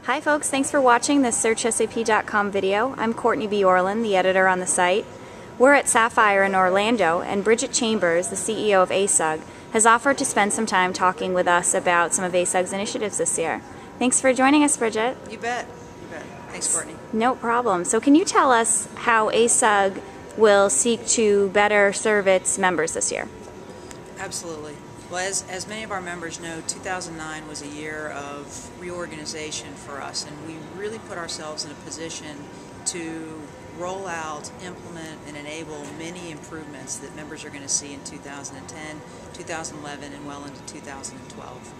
Hi folks, thanks for watching this SearchSAP.com video. I'm Courtney B. Orland, the editor on the site. We're at Sapphire in Orlando, and Bridgette Chambers, the CEO of ASUG, has offered to spend some time talking with us about some of ASUG's initiatives this year. Thanks for joining us, Bridgette. You bet. You bet. Thanks, Courtney. No problem. So can you tell us how ASUG will seek to better serve its members this year? Absolutely. Well, as many of our members know, 2009 was a year of reorganization for us, and we really put ourselves in a position to roll out, implement, and enable many improvements that members are going to see in 2010, 2011, and well into 2012.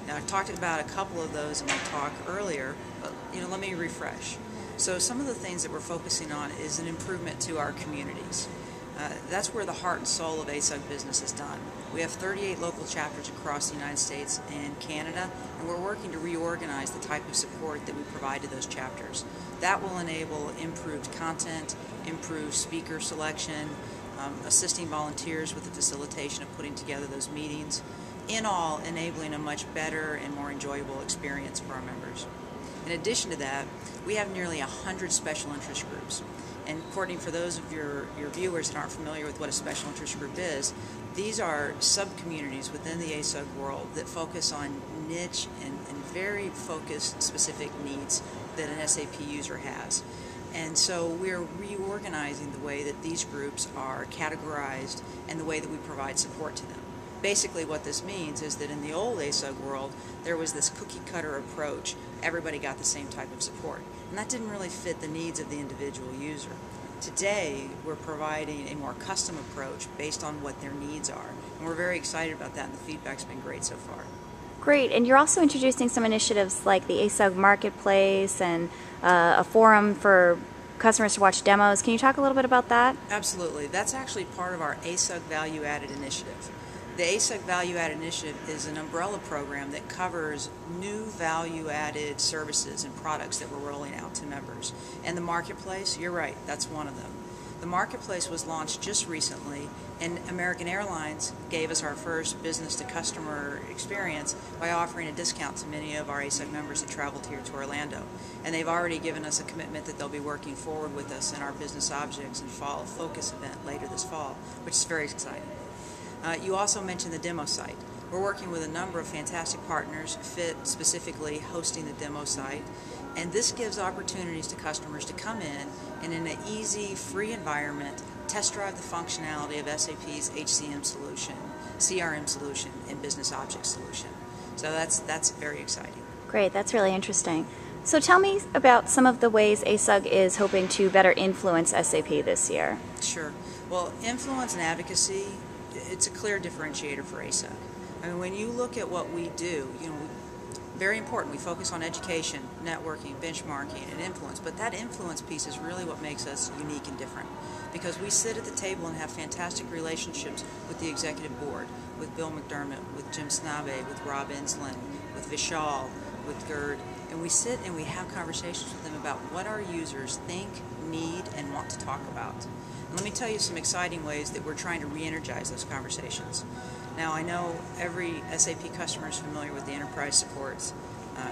Now, I talked about a couple of those in my talk earlier, but let me refresh. So some of the things that we're focusing on is an improvement to our communities. That's where the heart and soul of ASUG business is done. We have 38 local chapters across the United States and Canada, and we're working to reorganize the type of support that we provide to those chapters. That will enable improved content, improved speaker selection, assisting volunteers with the facilitation of putting together those meetings, in all enabling a much better and more enjoyable experience for our members. In addition to that, we have nearly 100 special interest groups. And Courtney, for those of your viewers that aren't familiar with what a special interest group is, these are sub-communities within the ASUG world that focus on niche and very focused specific needs that an SAP user has. And so we're reorganizing the way that these groups are categorized and the way that we provide support to them. Basically what this means is that in the old ASUG world, there was this cookie-cutter approach. Everybody got the same type of support. And that didn't really fit the needs of the individual user. Today, we're providing a more custom approach based on what their needs are. And we're very excited about that, and the feedback's been great so far. Great, and you're also introducing some initiatives like the ASUG Marketplace and a forum for customers to watch demos. Can you talk a little bit about that? Absolutely. That's actually part of our ASUG Value Added Initiative. The ASUG Value Added Initiative is an umbrella program that covers new value-added services and products that we're rolling out to members. And the Marketplace, you're right, that's one of them. The Marketplace was launched just recently, and American Airlines gave us our first business-to-customer experience by offering a discount to many of our ASUG members that traveled here to Orlando. And they've already given us a commitment that they'll be working forward with us in our Business Objects and Fall Focus event later this fall, which is very exciting. You also mentioned the demo site. We're working with a number of fantastic partners, FIT specifically hosting the demo site, and this gives opportunities to customers to come in an easy, free environment, test drive the functionality of SAP's HCM solution, CRM solution, and Business Objects solution. So that's very exciting. Great, that's really interesting. So tell me about some of the ways ASUG is hoping to better influence SAP this year. Sure. Well, influence and advocacy, it's a clear differentiator for ASUG. I mean, when you look at what we do, very important, we focus on education, networking, benchmarking, and influence, but that influence piece is really what makes us unique and different, because we sit at the table and have fantastic relationships with the executive board, with Bill McDermott, with Jim Snabe, with Rob Insland, with Vishal, with Gerd, and we sit and we have conversations with them about what our users think, need, and want to talk about. And let me tell you some exciting ways that we're trying to re-energize those conversations. Now, I know every SAP customer is familiar with the enterprise supports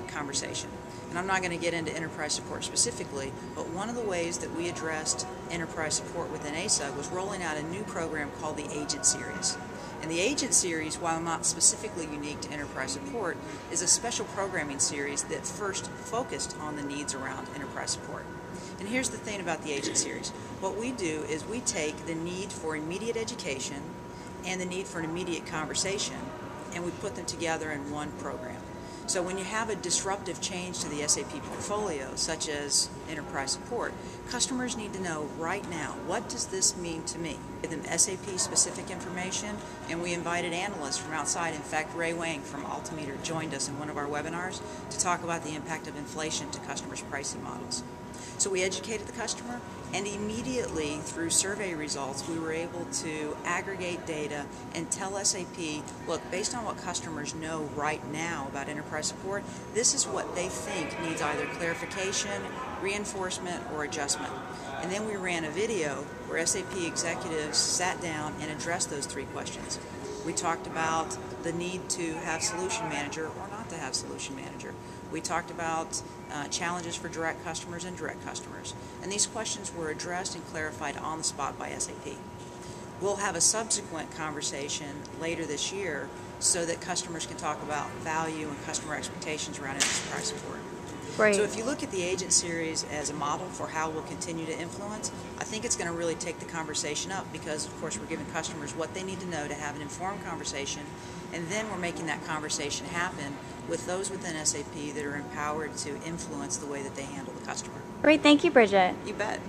conversation. And I'm not going to get into enterprise support specifically, but one of the ways that we addressed enterprise support within ASUG was rolling out a new program called the Agent Series. And the Agent Series, while not specifically unique to enterprise support, is a special programming series that first focused on the needs around enterprise support. And here's the thing about the Agent Series. What we do is we take the need for immediate education and the need for an immediate conversation, and we put them together in one program. So when you have a disruptive change to the SAP portfolio, such as enterprise support, customers need to know right now, what does this mean to me? Give them SAP-specific information, and we invited analysts from outside. In fact, Ray Wang from Altimeter joined us in one of our webinars to talk about the impact of inflation to customers' pricing models. So we educated the customer, and immediately through survey results we were able to aggregate data and tell SAP, look, based on what customers know right now about enterprise support, this is what they think needs either clarification, reinforcement, or adjustment. And then we ran a video where SAP executives sat down and addressed those three questions. We talked about the need to have solution manager or not to have solution manager. We talked about challenges for direct customers and direct customers. And these questions were addressed and clarified on the spot by SAP. We'll have a subsequent conversation later this year so that customers can talk about value and customer expectations around enterprise support. Right. So if you look at the agent series as a model for how we'll continue to influence, I think it's going to really take the conversation up because, of course, we're giving customers what they need to know to have an informed conversation, and then we're making that conversation happen with those within SAP that are empowered to influence the way that they handle the customer. Great. Thank you, Bridgette. You bet.